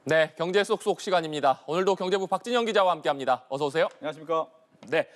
네, 경제 쏙쏙 시간입니다. 오늘도 경제부 박진영 기자와 함께합니다. 어서 오세요. 안녕하십니까. 네,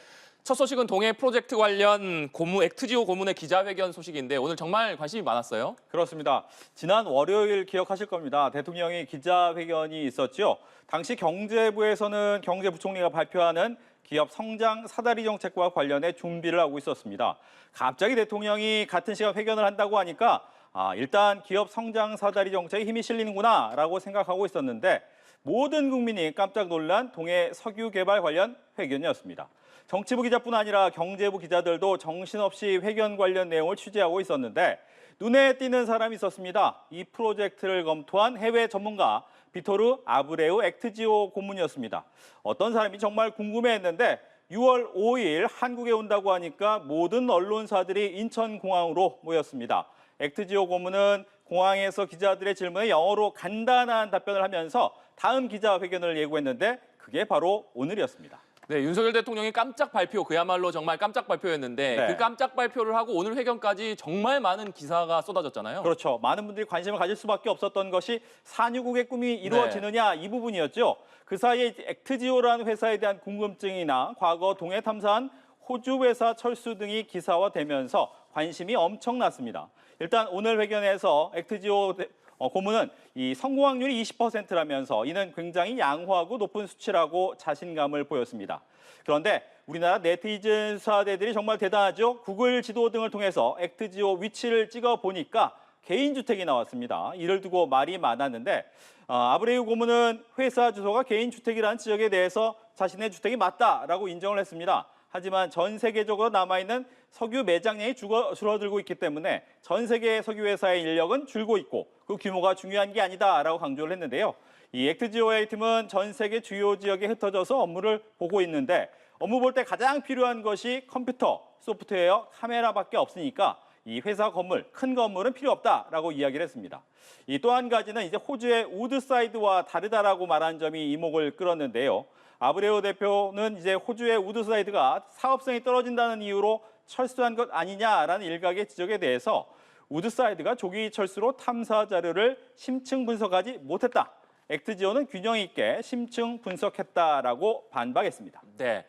첫 소식은 동해 프로젝트 관련 액트지오 고문의 기자회견 소식인데 오늘 정말 관심이 많았어요. 그렇습니다. 지난 월요일 기억하실 겁니다. 대통령이 기자회견이 있었죠. 당시 경제부에서는 경제부총리가 발표하는 기업 성장 사다리 정책과 관련해 준비를 하고 있었습니다. 갑자기 대통령이 같은 시간 회견을 한다고 하니까 일단 기업 성장 사다리 정책에 힘이 실리는구나 라고 생각하고 있었는데 모든 국민이 깜짝 놀란 동해 석유 개발 관련 회견이었습니다. 정치부 기자뿐 아니라 경제부 기자들도 정신없이 회견 관련 내용을 취재하고 있었는데 눈에 띄는 사람이 있었습니다. 이 프로젝트를 검토한 해외 전문가 비토르 아브레우 액트지오 고문이었습니다. 어떤 사람이 정말 궁금해했는데 6월 5일 한국에 온다고 하니까 모든 언론사들이 인천공항으로 모였습니다. 액트지오 고문은 공항에서 기자들의 질문에 영어로 간단한 답변을 하면서 다음 기자회견을 예고했는데 그게 바로 오늘이었습니다. 네, 윤석열 대통령이 깜짝 발표, 그야말로 정말 깜짝 발표였는데 네. 그 깜짝 발표를 하고 오늘 회견까지 정말 많은 기사가 쏟아졌잖아요. 그렇죠. 많은 분들이 관심을 가질 수밖에 없었던 것이 산유국의 꿈이 이루어지느냐 이 부분이었죠. 그 사이에 액트지오라는 회사에 대한 궁금증이나 과거 동해 탐사한 호주 회사 철수 등이 기사화되면서 관심이 엄청났습니다. 일단 오늘 회견에서 액트지오 고문은 이 성공확률이 20%라면서 이는 굉장히 양호하고 높은 수치라고 자신감을 보였습니다. 그런데 우리나라 네티즌 수사대들이 정말 대단하죠. 구글 지도 등을 통해서 액트지오 위치를 찍어 보니까 개인주택이 나왔습니다. 이를 두고 말이 많았는데 아브레우 고문은 회사 주소가 개인주택이라는 지적에 대해서 자신의 주택이 맞다라고 인정을 했습니다. 하지만 전 세계적으로 남아있는 석유 매장량이 줄어들고 있기 때문에 전 세계 석유 회사의 인력은 줄고 있고 그 규모가 중요한 게 아니다라고 강조를 했는데요. 이 액트지오의 팀은 전 세계 주요 지역에 흩어져서 업무를 보고 있는데 업무 볼 때 가장 필요한 것이 컴퓨터, 소프트웨어, 카메라밖에 없으니까 이 회사 건물, 큰 건물은 필요 없다라고 이야기를 했습니다. 이 또 한 가지는 이제 호주의 우드사이드와 다르다라고 말한 점이 이목을 끌었는데요. 아브레오 대표는 이제 호주의 우드사이드가 사업성이 떨어진다는 이유로 철수한 것 아니냐라는 일각의 지적에 대해서 우드사이드가 조기 철수로 탐사 자료를 심층 분석하지 못했다. 액트지오는 균형 있게 심층 분석했다라고 반박했습니다. 네,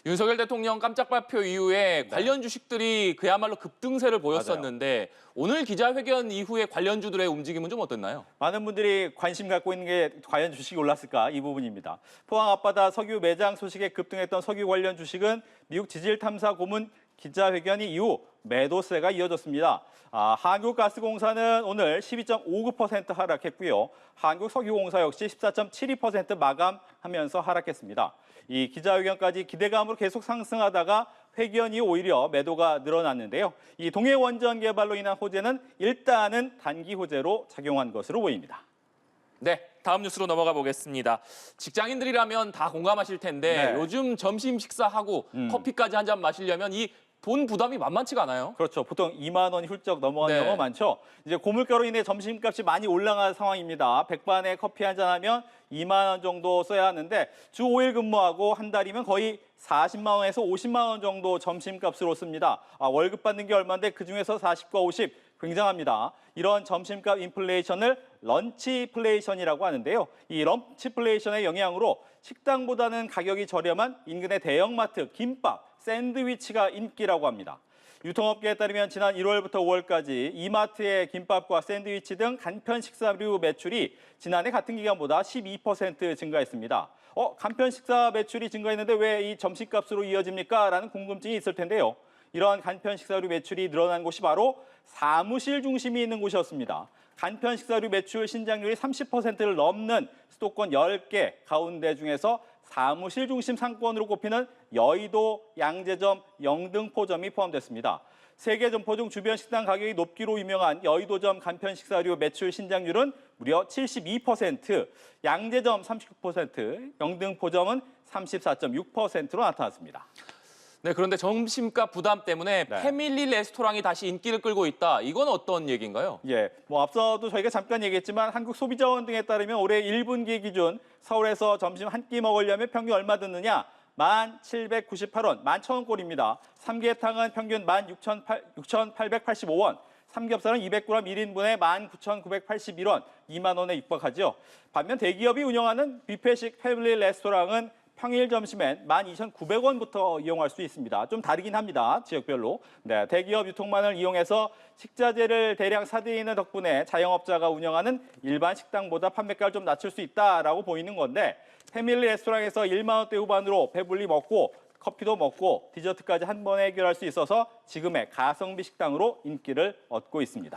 윤석열 대통령 깜짝 발표 이후에 관련 주식들이 그야말로 급등세를 보였었는데 오늘 기자회견 이후에 관련주들의 움직임은 좀 어땠나요? 많은 분들이 관심 갖고 있는 게 과연 주식이 올랐을까 이 부분입니다. 포항 앞바다 석유 매장 소식에 급등했던 석유 관련 주식은 미국 지질탐사 고문 기자회견이 이후 매도세가 이어졌습니다. 한국가스공사는 오늘 12.59% 하락했고요. 한국석유공사 역시 14.72% 마감하면서 하락했습니다. 이 기자회견까지 기대감으로 계속 상승하다가 회견이 오히려 매도가 늘어났는데요. 이 동해 원전 개발로 인한 호재는 일단은 단기 호재로 작용한 것으로 보입니다. 네, 다음 뉴스로 넘어가 보겠습니다. 직장인들이라면 다 공감하실 텐데 네. 요즘 점심 식사하고 커피까지 한 잔 마시려면 이 돈 부담이 만만치가 않아요. 그렇죠. 보통 2만 원이 훌쩍 넘어가는 네. 경우가 많죠. 이제 고물가로 인해 점심값이 많이 올라간 상황입니다. 백반에 커피 한 잔 하면 2만 원 정도 써야 하는데 주 5일 근무하고 한 달이면 거의 40만 원에서 50만 원 정도 점심값으로 씁니다. 월급 받는 게 얼마인데 그중에서 40과 50 굉장합니다. 이런 점심값 인플레이션을 런치플레이션이라고 하는데요. 이 런치플레이션의 영향으로 식당보다는 가격이 저렴한 인근의 대형마트, 김밥, 샌드위치가 인기라고 합니다. 유통업계에 따르면 지난 1월부터 5월까지 이마트의 김밥과 샌드위치 등 간편 식사류 매출이 지난해 같은 기간보다 12% 증가했습니다. 간편 식사 매출이 증가했는데 왜 이 점심값으로 이어집니까? 라는 궁금증이 있을 텐데요. 이러한 간편 식사류 매출이 늘어난 곳이 바로 사무실 중심이 있는 곳이었습니다. 간편 식사류 매출 신장률이 30%를 넘는 수도권 10개 가운데 중에서 사무실 중심 상권으로 꼽히는 여의도, 양재점, 영등포점이 포함됐습니다. 3개 점포 중 주변 식당 가격이 높기로 유명한 여의도점 간편 식사류 매출 신장률은 무려 72%, 양재점 39%, 영등포점은 34.6%로 나타났습니다. 네, 그런데 점심값 부담 때문에 패밀리 레스토랑이 다시 인기를 끌고 있다. 이건 어떤 얘기인가요? 예, 앞서도 저희가 잠깐 얘기했지만 한국소비자원 등에 따르면 올해 1분기 기준 서울에서 점심 한 끼 먹으려면 평균 얼마 드느냐? 1,798원, 11,000원꼴입니다. 삼계탕은 평균 16,885원, 삼겹살은 200g 1인분에 19,981원, 2만 원에 육박하죠. 반면 대기업이 운영하는 뷔페식 패밀리 레스토랑은 평일 점심엔 12,900원부터 이용할 수 있습니다. 좀 다르긴 합니다. 지역별로. 네, 대기업 유통망을 이용해서 식자재를 대량 사들이는 덕분에 자영업자가 운영하는 일반 식당보다 판매가를 좀 낮출 수 있다라고 보이는 건데 패밀리 레스토랑에서 1만 원대 후반으로 배불리 먹고 커피도 먹고 디저트까지 한 번에 해결할 수 있어서 지금의 가성비 식당으로 인기를 얻고 있습니다.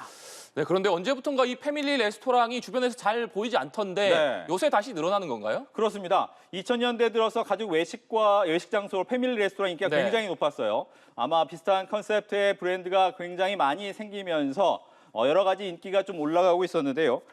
네, 그런데 언제부턴가 이 패밀리 레스토랑이 주변에서 잘 보이지 않던데 네. 요새 다시 늘어나는 건가요? 그렇습니다. 2000년대 들어서 가족 외식과 외식 장소 패밀리 레스토랑 인기가 네. 굉장히 높았어요. 아마 비슷한 컨셉트의 브랜드가 굉장히 많이 생기면서 여러 가지 인기가 좀 올라가고 있었는데요.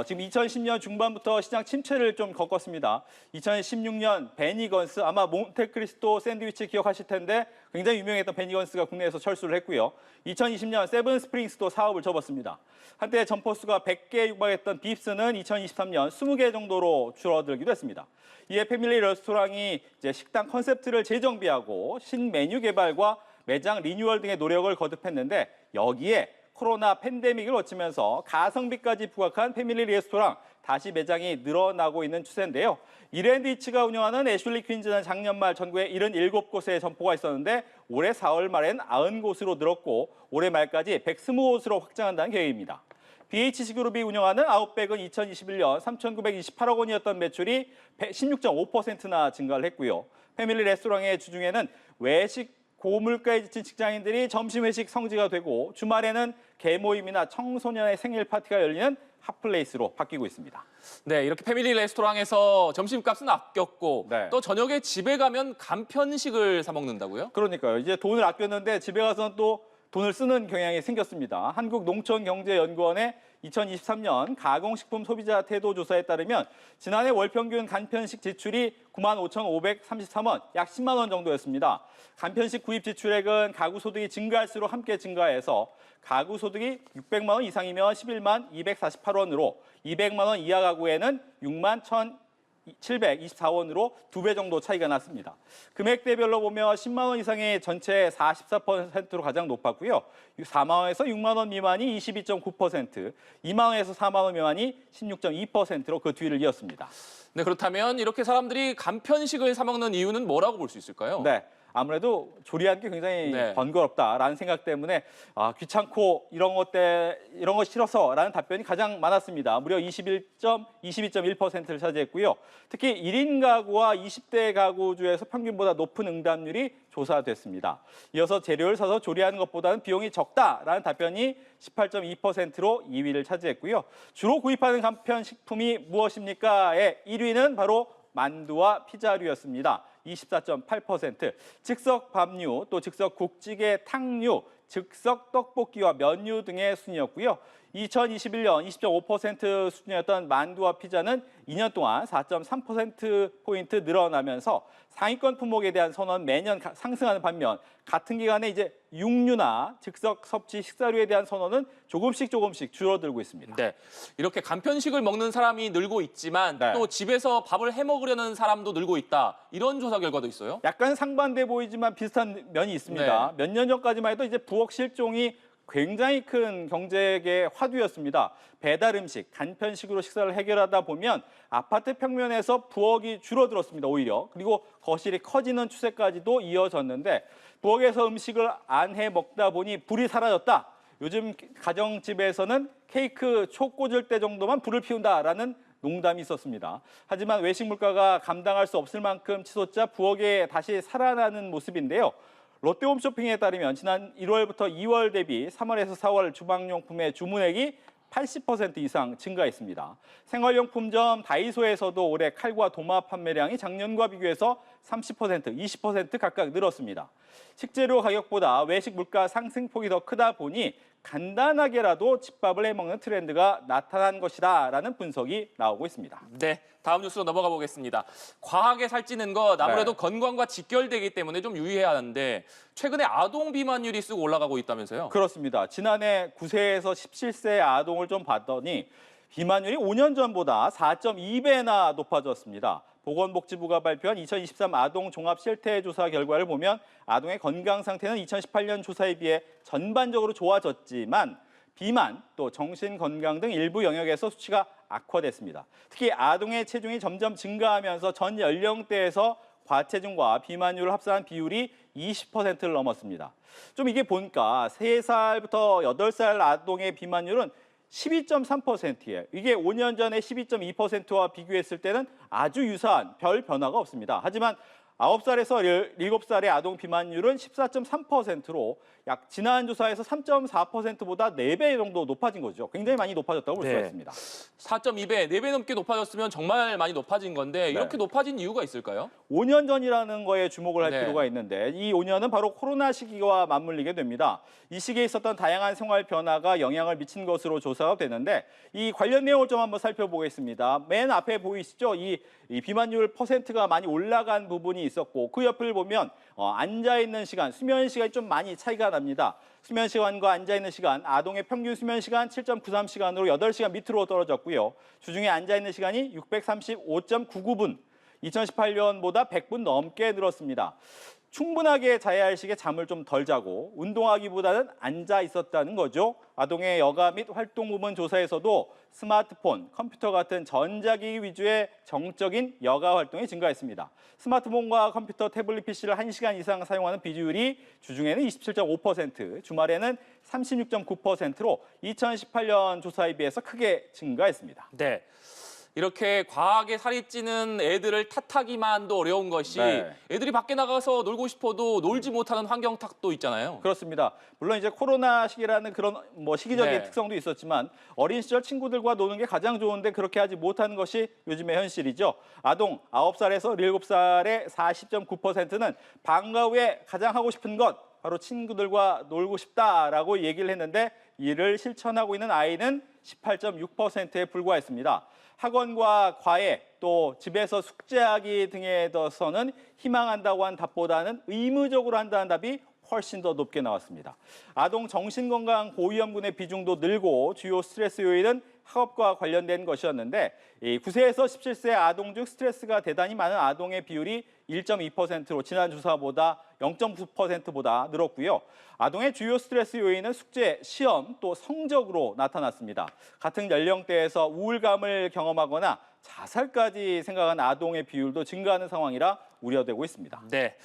지금 2010년 중반부터 시장 침체를 좀 겪었습니다. 2016년 베니건스, 아마 몬테크리스토 샌드위치 기억하실 텐데 굉장히 유명했던 베니건스가 국내에서 철수를 했고요. 2020년 세븐스프링스도 사업을 접었습니다. 한때 점포수가 100개 육박했던 빕스는 2023년 20개 정도로 줄어들기도 했습니다. 이에 패밀리 레스토랑이 이제 식당 컨셉트를 재정비하고 신메뉴 개발과 매장 리뉴얼 등의 노력을 거듭했는데 여기에 코로나 팬데믹을 거치면서 가성비까지 부각한 패밀리 레스토랑 다시 매장이 늘어나고 있는 추세인데요. 이랜디치가 운영하는 애슐리 퀸즈는 작년 말 전국에 77곳의 점포가 있었는데 올해 4월 말엔 90곳으로 늘었고 올해 말까지 120곳으로 확장한다는 계획입니다. BHC그룹이 운영하는 아웃백은 2021년 3,928억 원이었던 매출이 16.5%나 증가를 했고요. 패밀리 레스토랑의 주중에는 외식 고물가에 지친 직장인들이 점심 회식 성지가 되고 주말에는 개모임이나 청소년의 생일 파티가 열리는 핫플레이스로 바뀌고 있습니다. 네, 이렇게 패밀리 레스토랑에서 점심값은 아꼈고 네. 또 저녁에 집에 가면 간편식을 사 먹는다고요? 그러니까요. 이제 돈을 아꼈는데 집에 가서는 또 돈을 쓰는 경향이 생겼습니다. 한국농촌경제연구원의 2023년 가공식품 소비자 태도 조사에 따르면 지난해 월 평균 간편식 지출이 95,533원, 약 10만 원 정도였습니다. 간편식 구입 지출액은 가구 소득이 증가할수록 함께 증가해서 가구 소득이 600만 원 이상이면 11만 248원으로 200만 원 이하 가구에는 6만 1,724원으로 2배 정도 차이가 났습니다. 금액대별로 보면 10만 원 이상의 전체 44%로 가장 높았고요. 4만 원에서 6만 원 미만이 22.9%, 2만 원에서 4만 원 미만이 16.2%로 그 뒤를 이었습니다. 네, 그렇다면 이렇게 사람들이 간편식을 사 먹는 이유는 뭐라고 볼 수 있을까요? 네. 아무래도 조리하는 게 굉장히 네. 번거롭다라는 생각 때문에 귀찮고 이런 거 싫어서라는 답변이 가장 많았습니다. 무려 22.1%를 차지했고요. 특히 1인 가구와 20대 가구 중에서 평균보다 높은 응답률이 조사됐습니다. 이어서 재료를 사서 조리하는 것보다는 비용이 적다라는 답변이 18.2%로 2위를 차지했고요. 주로 구입하는 간편식품이 무엇입니까?의 1위는 바로 만두와 피자류였습니다. 24.8%, 즉석 밥류, 또 즉석 국찌개, 탕류, 즉석 떡볶이와 면류 등의 순이었고요. 2021년 20.5% 수준이었던 만두와 피자는 2년 동안 4.3%포인트 늘어나면서 상위권 품목에 대한 선호는 매년 상승하는 반면 같은 기간에 이제 육류나 즉석 섭취 식사류에 대한 선호는 조금씩 줄어들고 있습니다. 네, 이렇게 간편식을 먹는 사람이 늘고 있지만 네. 또 집에서 밥을 해 먹으려는 사람도 늘고 있다. 이런 조사 결과도 있어요. 약간 상반돼 보이지만 비슷한 면이 있습니다. 네. 몇 년 전까지만 해도 이제 부엌 실종이 굉장히 큰 경제의 화두였습니다. 배달 음식, 간편식으로 식사를 해결하다 보면 아파트 평면에서 부엌이 줄어들었습니다, 오히려. 그리고 거실이 커지는 추세까지도 이어졌는데 부엌에서 음식을 안 해 먹다 보니 불이 사라졌다. 요즘 가정집에서는 케이크 초 꽂을 때 정도만 불을 피운다라는 농담이 있었습니다. 하지만 외식 물가가 감당할 수 없을 만큼 치솟자 부엌에 다시 살아나는 모습인데요. 롯데홈쇼핑에 따르면 지난 1월부터 2월 대비 3월에서 4월 주방용품의 주문액이 80% 이상 증가했습니다. 생활용품점 다이소에서도 올해 칼과 도마 판매량이 작년과 비교해서 30%, 20% 각각 늘었습니다. 식재료 가격보다 외식 물가 상승폭이 더 크다 보니 간단하게라도 집밥을 해먹는 트렌드가 나타난 것이다라는 분석이 나오고 있습니다. 네, 다음 뉴스로 넘어가 보겠습니다. 과하게 살찌는 것 아무래도 네. 건강과 직결되기 때문에 좀 유의해야 하는데 최근에 아동 비만율이 쑥 올라가고 있다면서요? 그렇습니다. 지난해 9세에서 17세 아동을 좀 봤더니 비만율이 5년 전보다 4.2배나 높아졌습니다. 보건복지부가 발표한 2023 아동 종합 실태조사 결과를 보면 아동의 건강 상태는 2018년 조사에 비해 전반적으로 좋아졌지만 비만, 또 정신건강 등 일부 영역에서 수치가 악화됐습니다. 특히 아동의 체중이 점점 증가하면서 전 연령대에서 과체중과 비만율을 합산한 비율이 20%를 넘었습니다. 좀 이게 보니까 3살부터 8살 아동의 비만율은 12.3%예요. 이게 5년 전에 12.2%와 비교했을 때는 아주 유사한 별 변화가 없습니다. 하지만 9살에서 7살의 아동 비만율은 14.3%로 약 지난 조사에서 3.4%보다 4배 정도 높아진 거죠. 굉장히 많이 높아졌다고 볼 수가 네. 있습니다. 4.2배, 4배 넘게 높아졌으면 정말 많이 높아진 건데 이렇게 높아진 이유가 있을까요? 5년 전이라는 거에 주목을 할 네. 필요가 있는데 이 5년은 바로 코로나 시기와 맞물리게 됩니다. 이 시기에 있었던 다양한 생활 변화가 영향을 미친 것으로 조사가 되는데 이 관련 내용을 좀 한번 살펴보겠습니다. 맨 앞에 보이시죠? 이 비만율 퍼센트가 많이 올라간 부분이 있었고 그 옆을 보면 앉아있는 시간, 수면 시간이 좀 많이 차이가 납니다. 수면 시간과 앉아있는 시간, 아동의 평균 수면 시간 7.93시간으로 8시간 밑으로 떨어졌고요. 주중에 앉아있는 시간이 635.99분, 2018년보다 100분 넘게 늘었습니다. 충분하게 자야 할 시기에 잠을 좀 덜 자고 운동하기보다는 앉아 있었다는 거죠. 아동의 여가 및 활동 부분 조사에서도 스마트폰, 컴퓨터 같은 전자기기 위주의 정적인 여가 활동이 증가했습니다. 스마트폰과 컴퓨터, 태블릿 PC를 1시간 이상 사용하는 비율이 주중에는 27.5%, 주말에는 36.9%로 2018년 조사에 비해서 크게 증가했습니다. 네. 이렇게 과하게 살이 찌는 애들을 탓하기만도 어려운 것이 네. 애들이 밖에 나가서 놀고 싶어도 놀지 못하는 환경 탓도 있잖아요. 그렇습니다. 물론 이제 코로나 시기라는 그런 시기적인 네. 특성도 있었지만 어린 시절 친구들과 노는 게 가장 좋은데 그렇게 하지 못하는 것이 요즘의 현실이죠. 아동 9살에서 7살의 40.9%는 방과 후에 가장 하고 싶은 것 바로 친구들과 놀고 싶다라고 얘기를 했는데 이를 실천하고 있는 아이는 18.6%에 불과했습니다. 학원과 과외, 또 집에서 숙제하기 등에 대해서는 희망한다고 한 답보다는 의무적으로 한다는 답이 훨씬 더 높게 나왔습니다. 아동 정신건강 고위험군의 비중도 늘고 주요 스트레스 요인은 학업과 관련된 것이었는데 9세에서 17세 아동 중 스트레스가 대단히 많은 아동의 비율이 1.2%로 지난 조사보다 0.9%보다 늘었고요. 아동의 주요 스트레스 요인은 숙제, 시험, 또 성적으로 나타났습니다. 같은 연령대에서 우울감을 경험하거나 자살까지 생각하는 아동의 비율도 증가하는 상황이라 우려되고 있습니다. 네.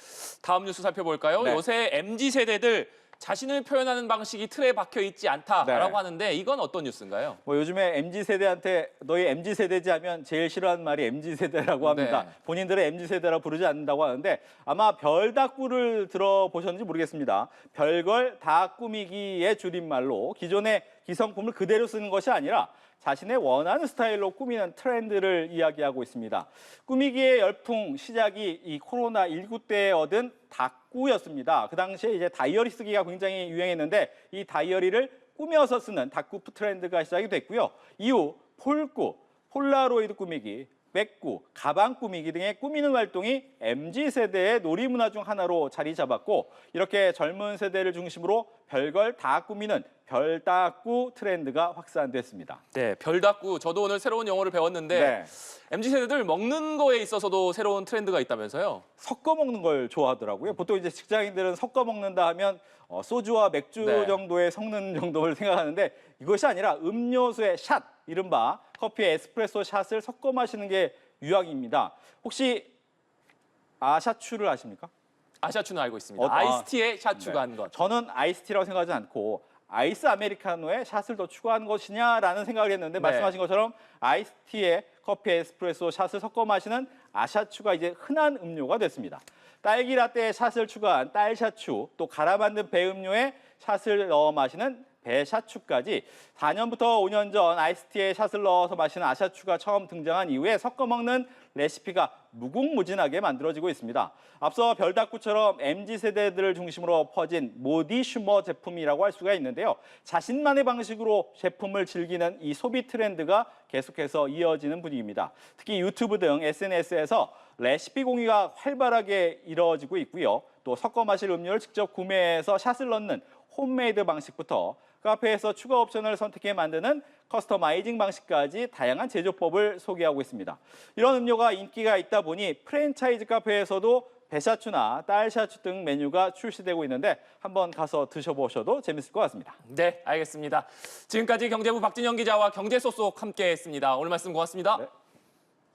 다음 뉴스 살펴볼까요? 네. 요새 MZ세대들 자신을 표현하는 방식이 틀에 박혀 있지 않다라고 네. 하는데 이건 어떤 뉴스인가요? 요즘에 MZ세대한테 너희 MZ세대지 하면 제일 싫어하는 말이 MZ세대라고 합니다. 네. 본인들은 MZ세대라 부르지 않는다고 하는데 아마 별다꾸를 들어보셨는지 모르겠습니다. 별걸 다 꾸미기의 줄임말로 기존의 기성품을 그대로 쓰는 것이 아니라 자신의 원하는 스타일로 꾸미는 트렌드를 이야기하고 있습니다. 꾸미기의 열풍 시작이 이 코로나19 때 얻은 다꾸였습니다. 그 당시에 이제 다이어리 쓰기가 굉장히 유행했는데 이 다이어리를 꾸며서 쓰는 다꾸 트렌드가 시작이 됐고요. 이후 폴꾸, 폴라로이드 꾸미기, 백구, 가방 꾸미기 등의 꾸미는 활동이 MZ세대의 놀이문화 중 하나로 자리 잡았고 이렇게 젊은 세대를 중심으로 별걸 다 꾸미는 별다꾸 트렌드가 확산됐습니다. 네, 별다꾸. 저도 오늘 새로운 영어를 배웠는데 MZ세대들 먹는 거에 있어서도 새로운 트렌드가 있다면서요? 섞어 먹는 걸 좋아하더라고요. 보통 이제 직장인들은 섞어 먹는다 하면 소주와 맥주 네. 정도의 섞는 정도를 생각하는데 이것이 아니라 음료수의 샷, 이른바 커피에 에스프레소 샷을 섞어 마시는 게 유행입니다. 혹시 아샤추를 아십니까? 아샤추는 알고 있습니다. 아이스티에 샷 추가한 것. 저는 아이스티라고 생각하지 않고 아이스 아메리카노에 샷을 더 추가하는 것이냐라는 생각을 했는데 말씀하신 것처럼 아이스티에 커피, 에스프레소 샷을 섞어 마시는 아샤추가 이제 흔한 음료가 됐습니다. 딸기 라떼에 샷을 추가한 딸샤추, 또 갈아 만든 배음료에 샷을 넣어 마시는 배샤추까지 4년부터 5년 전 아이스티에 샷을 넣어서 마시는 아샤추가 처음 등장한 이후에 섞어 먹는 레시피가 무궁무진하게 만들어지고 있습니다. 앞서 별다꾸처럼 MZ세대들을 중심으로 퍼진 모디 슈머 제품이라고 할 수가 있는데요. 자신만의 방식으로 제품을 즐기는 이 소비 트렌드가 계속해서 이어지는 분위기입니다. 특히 유튜브 등 SNS에서 레시피 공유가 활발하게 이루어지고 있고요. 또 섞어 마실 음료를 직접 구매해서 샷을 넣는 홈메이드 방식부터 카페에서 추가 옵션을 선택해 만드는 커스터마이징 방식까지 다양한 제조법을 소개하고 있습니다. 이런 음료가 인기가 있다 보니 프랜차이즈 카페에서도 배샤추나 딸샤추 등 메뉴가 출시되고 있는데 한번 가서 드셔보셔도 재밌을 것 같습니다. 네, 알겠습니다. 지금까지 경제부 박진영 기자와 경제소속 함께했습니다. 오늘 말씀 고맙습니다. 네.